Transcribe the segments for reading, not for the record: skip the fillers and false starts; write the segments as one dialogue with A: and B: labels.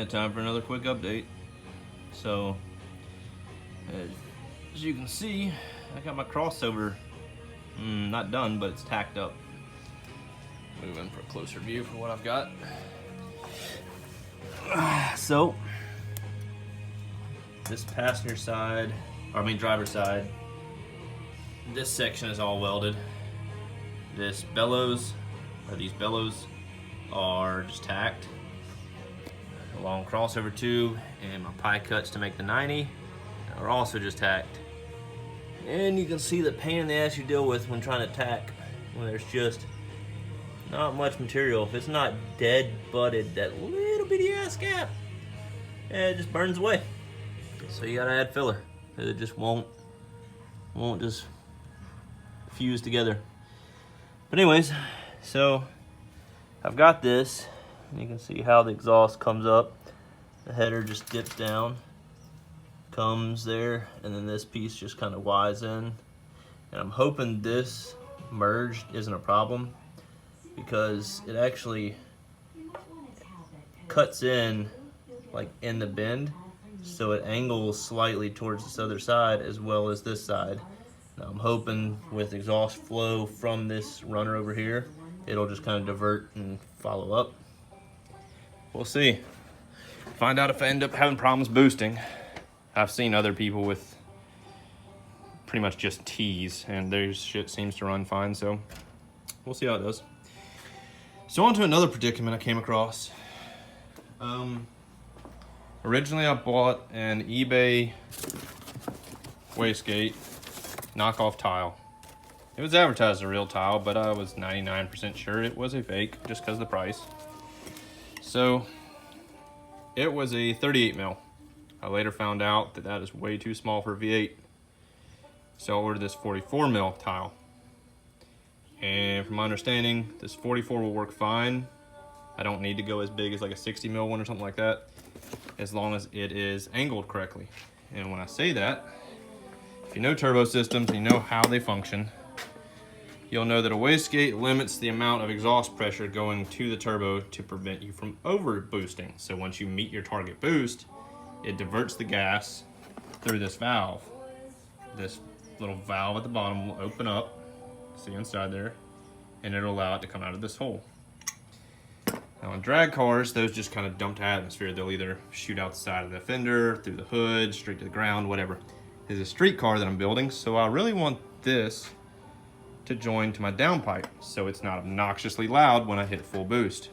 A: Time for another quick update. So, as you can see, I got my crossover not done, but it's tacked up. Move in for a closer view for what I've got. So, this passenger side, or I mean driver's side, this section is all welded. This bellows, or these bellows, are just tacked. The long crossover tube and my pie cuts to make the 90 are also just tacked. And you can see the pain in the ass you deal with when trying to tack when there's just not much material. If it's not dead butted, that little bitty ass gap, it just burns away. So you gotta add filler. It just won't just fuse together. But anyways, so I've got this. You can see how the exhaust comes up. The header just dips down, comes there, and then this piece just kind of Y's in. And I'm hoping this merged isn't a problem, because it actually cuts in like in the bend, so it angles slightly towards this other side as well as this side. Now I'm hoping with exhaust flow from this runner over here, it'll just kind of divert and follow up. We'll see. Find out if I end up having problems boosting. I've seen other people with pretty much just T's, and their shit seems to run fine, so we'll see how it does. So on to another predicament I came across. Originally I bought an eBay Wastegate knockoff tile. It was advertised as a real tile, but I was 99% sure it was a fake just because of the price. So it was a 38 mil. I later found out that that is way too small for a V8. So I ordered this 44 mil tile. And from my understanding, this 44 will work fine. I don't need to go as big as like a 60 mil one or something like that, as long as it is angled correctly. And when I say that, if you know turbo systems and you know how they function, you'll know that a wastegate limits the amount of exhaust pressure going to the turbo to prevent you from over boosting. So once you meet your target boost, it diverts the gas through this valve. This little valve at the bottom will open up, see inside there, and it'll allow it to come out of this hole. Now on drag cars, those just kind of dump to atmosphere. They'll either shoot out the side of the fender, through the hood, straight to the ground, whatever. This is a street car that I'm building, so I really want this to join to my downpipe so it's not obnoxiously loud when I hit full boost.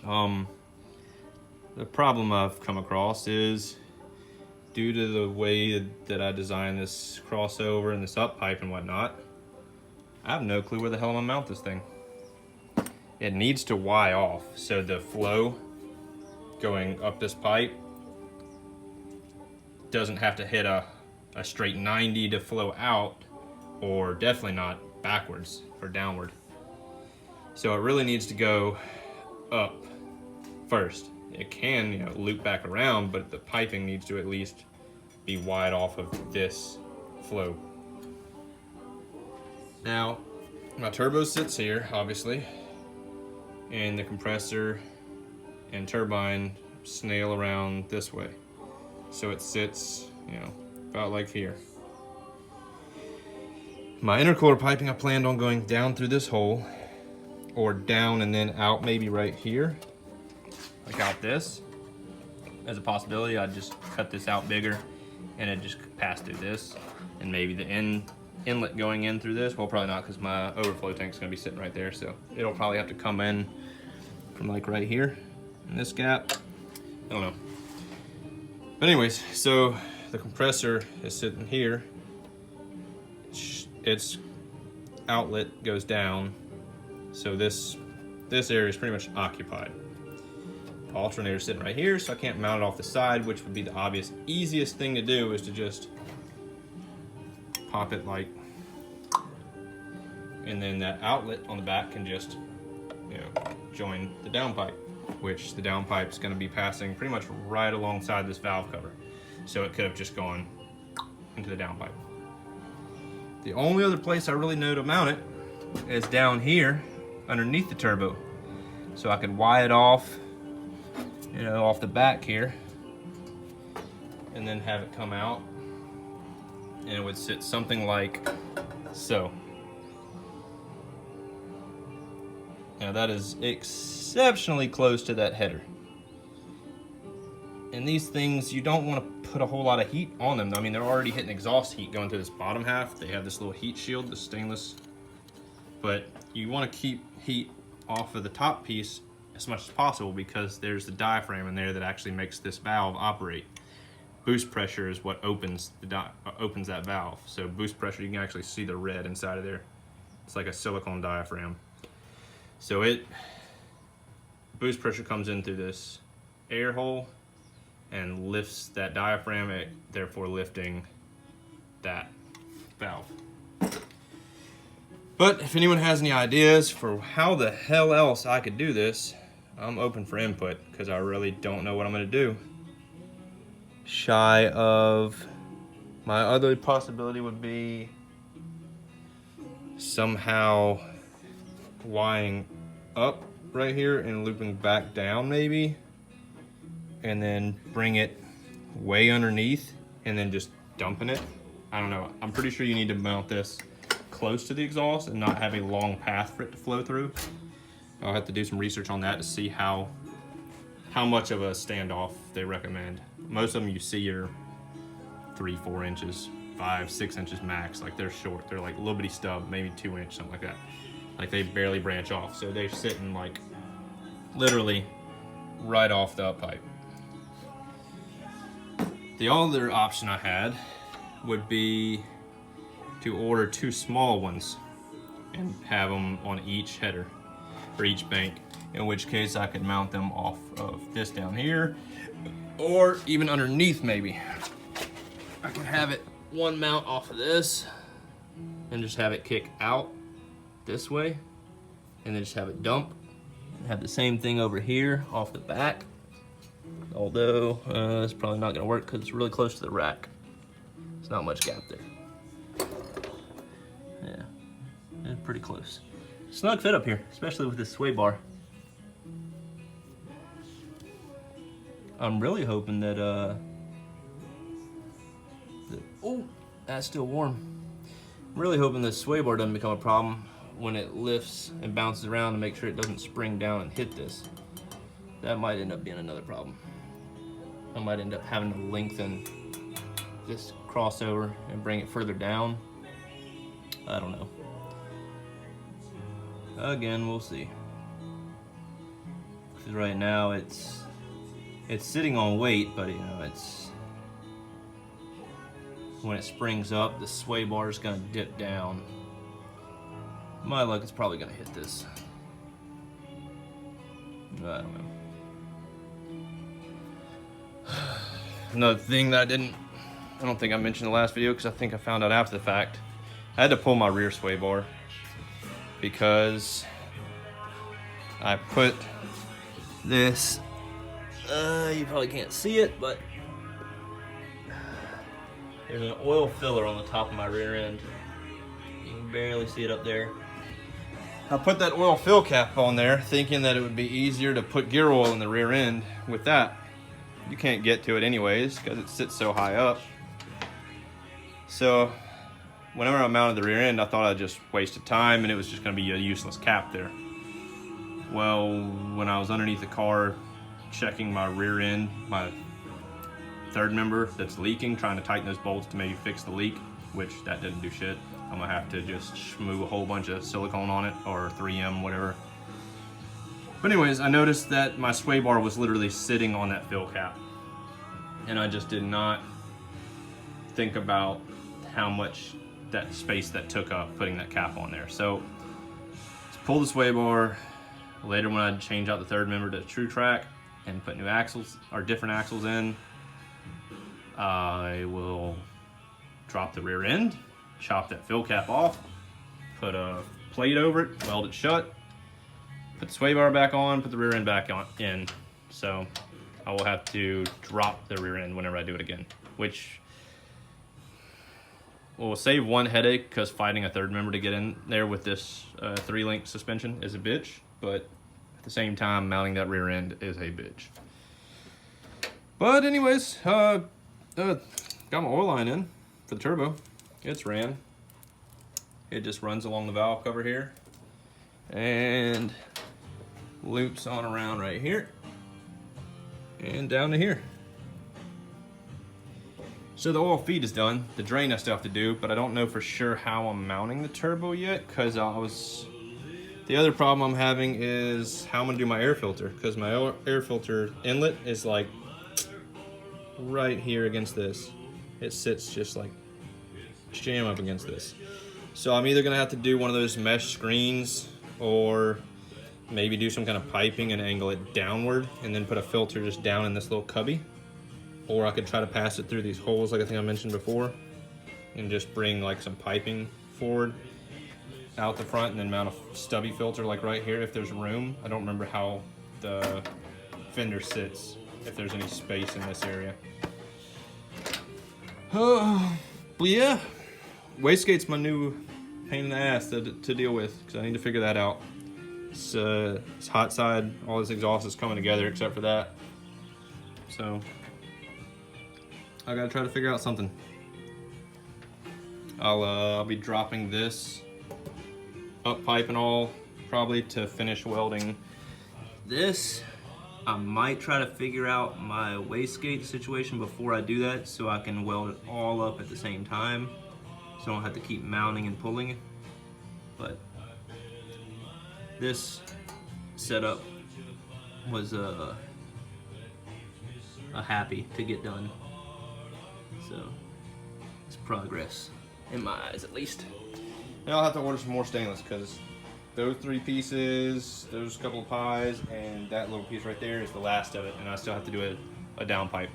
A: The problem I've come across is, due to the way that I designed this crossover and this up pipe and whatnot, I have no clue where the hell I'm gonna mount this thing. It needs to Y off, so the flow going up this pipe doesn't have to hit a straight 90 to flow out, or definitely not backwards or downward. So it really needs to go up first. It can, loop back around, but the piping needs to at least be wide off of this flow. Now, my turbo sits here, obviously, and the compressor and turbine snail around this way. So it sits, about like here. My intercooler piping, I planned on going down through this hole, or down and then out maybe right here, like out this. As a possibility, I'd just cut this out bigger and it just pass through this, and maybe the inlet going in through this, well, probably not, because my overflow tank's gonna be sitting right there, so it'll probably have to come in from like right here in this gap. I don't know. But anyways, so the compressor is sitting here. Its outlet goes down, so this area is pretty much occupied. The alternator's sitting right here, so I can't mount it off the side, which would be the obvious easiest thing to do, is to just pop it like, and then that outlet on the back can just join the downpipe, which the downpipe is going to be passing pretty much right alongside this valve cover, so it could have just gone into the downpipe. The only other place I really know to mount it is down here underneath the turbo, so I could Y it off you know, off the back here, and then have it come out, and it would sit something like so. Now that is exceptionally close to that header. And these things, you don't want to put a whole lot of heat on them. I mean, they're already hitting exhaust heat going through this bottom half. They have this little heat shield, the stainless. But you want to keep heat off of the top piece as much as possible, because there's the diaphragm in there that actually makes this valve operate. Boost pressure is what opens that valve. So boost pressure, you can actually see the red inside of there. It's like a silicone diaphragm. So boost pressure comes in through this air hole and lifts that diaphragm, therefore lifting that valve. But if anyone has any ideas for how the hell else I could do this, I'm open for input, because I really don't know what I'm gonna do. Shy of, my other possibility would be somehow wiring up right here and looping back down maybe, and then bring it way underneath and then just dumping it. I don't know. I'm pretty sure you need to mount this close to the exhaust and not have a long path for it to flow through. I'll have to do some research on that to see how much of a standoff they recommend. Most of them you see are 3-4 inches, 5-6 inches max. Like they're short. They're like a little bitty stub, maybe 2 inch, something like that. Like they barely branch off. So they're sitting like literally right off the up pipe. The other option I had would be to order 2 small ones and have them on each header for each bank, in which case I could mount them off of this down here, or even underneath maybe. I could have it one mount off of this and just have it kick out this way, and then just have it dump. Have the same thing over here off the back, although it's probably not gonna work because it's really close to the rack. There's not much gap there. Yeah, it's pretty close. Snug fit up here, especially with this sway bar. I'm really hoping that, oh, that's still warm. I'm really hoping this sway bar doesn't become a problem when it lifts and bounces around to make sure it doesn't spring down and hit this. That might end up being another problem. I might end up having to lengthen this crossover and bring it further down. I don't know. Again, we'll see. Because right now it's sitting on weight, but you know, when it springs up, the sway bar is gonna dip down. My luck, it's probably gonna hit this. I don't know. Another thing that I don't think I mentioned in the last video, because I think I found out after the fact. I had to pull my rear sway bar because I put this, you probably can't see it, but there's an oil filler on the top of my rear end. You can barely see it up there. I put that oil fill cap on there thinking that it would be easier to put gear oil in the rear end with that. You can't get to it anyways because it sits so high up. So whenever I mounted the rear end, I thought I'd just wasted time and it was just gonna be a useless cap there. Well, when I was underneath the car checking my rear end, my third member that's leaking, trying to tighten those bolts to maybe fix the leak, which that didn't do shit. I'm gonna have to just schmoo a whole bunch of silicone on it, or 3M, whatever. But anyways, I noticed that my sway bar was literally sitting on that fill cap. And I just did not think about how much that space that took up putting that cap on there. So let's pull the sway bar. Later when I change out the third member to True Track and put new axles or different axles in, I will drop the rear end, chop that fill cap off, put a plate over it, weld it shut, put the sway bar back on, put the rear end back on in. So I will have to drop the rear end whenever I do it again, which will save one headache because fighting a third member to get in there with this 3-link suspension is a bitch, but at the same time, mounting that rear end is a bitch. But anyways, got my oil line in for the turbo. It's ran. It just runs along the valve cover here and loops on around right here and down to here. So the oil feed is done. The drain I still have to do, but I don't know for sure how I'm mounting the turbo yet, because the other problem I'm having is how I'm gonna do my air filter, because my air filter inlet is like right here against this. It sits just like jam up against this. So I'm either gonna have to do one of those mesh screens, or maybe do some kind of piping and angle it downward and then put a filter just down in this little cubby. Or I could try to pass it through these holes like I think I mentioned before and just bring like some piping forward out the front and then mount a stubby filter like right here if there's room. I don't remember how the fender sits, if there's any space in this area. Oh, but yeah, Wastegate's my new pain in the ass to deal with, because I need to figure that out. It's hot side, all this exhaust is coming together except for that. So I gotta try to figure out something. I'll be dropping this up pipe and all probably to finish welding this. I might try to figure out my wastegate situation before I do that, so I can weld it all up at the same time, so I don't have to keep mounting and pulling it. But this setup was a happy to get done. So it's progress in my eyes, at least. Now I'll have to order some more stainless, because those 3 pieces, those couple of pies, and that little piece right there is the last of it, and I still have to do a down pipe.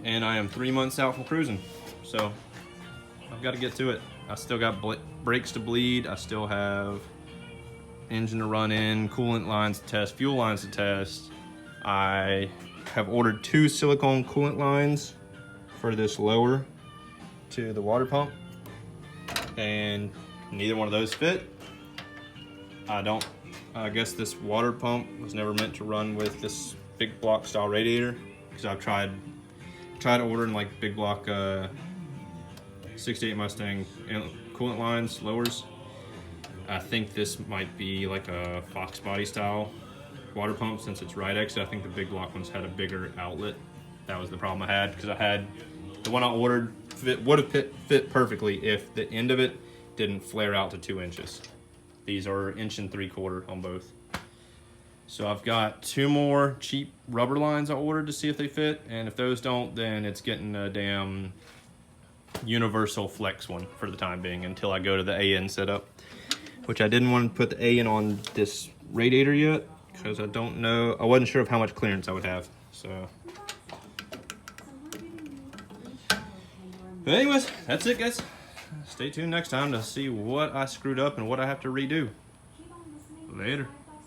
A: And I am 3 months out from cruising, so I've got to get to it. I still got brakes to bleed. I still have engine to run in, coolant lines to test, fuel lines to test. I have ordered 2 silicone coolant lines for this lower to the water pump, and neither one of those fit. I guess this water pump was never meant to run with this big block style radiator, because I've tried ordering like big block 68 Mustang coolant lines, lowers. I think this might be like a Fox body style water pump, since it's right exit. I think the big block ones had a bigger outlet. That was the problem I had, because I had the one I ordered would have fit perfectly if the end of it didn't flare out to 2 inches. These are 1 3/4 on both. So I've got 2 more cheap rubber lines I ordered to see if they fit, and if those don't, then it's getting a damn universal flex one for the time being until I go to the AN setup, which I didn't want to put the AN on this radiator yet, because I wasn't sure of how much clearance I would have. So but anyways, that's it, guys. Stay tuned next time to see what I screwed up and what I have to redo. Later.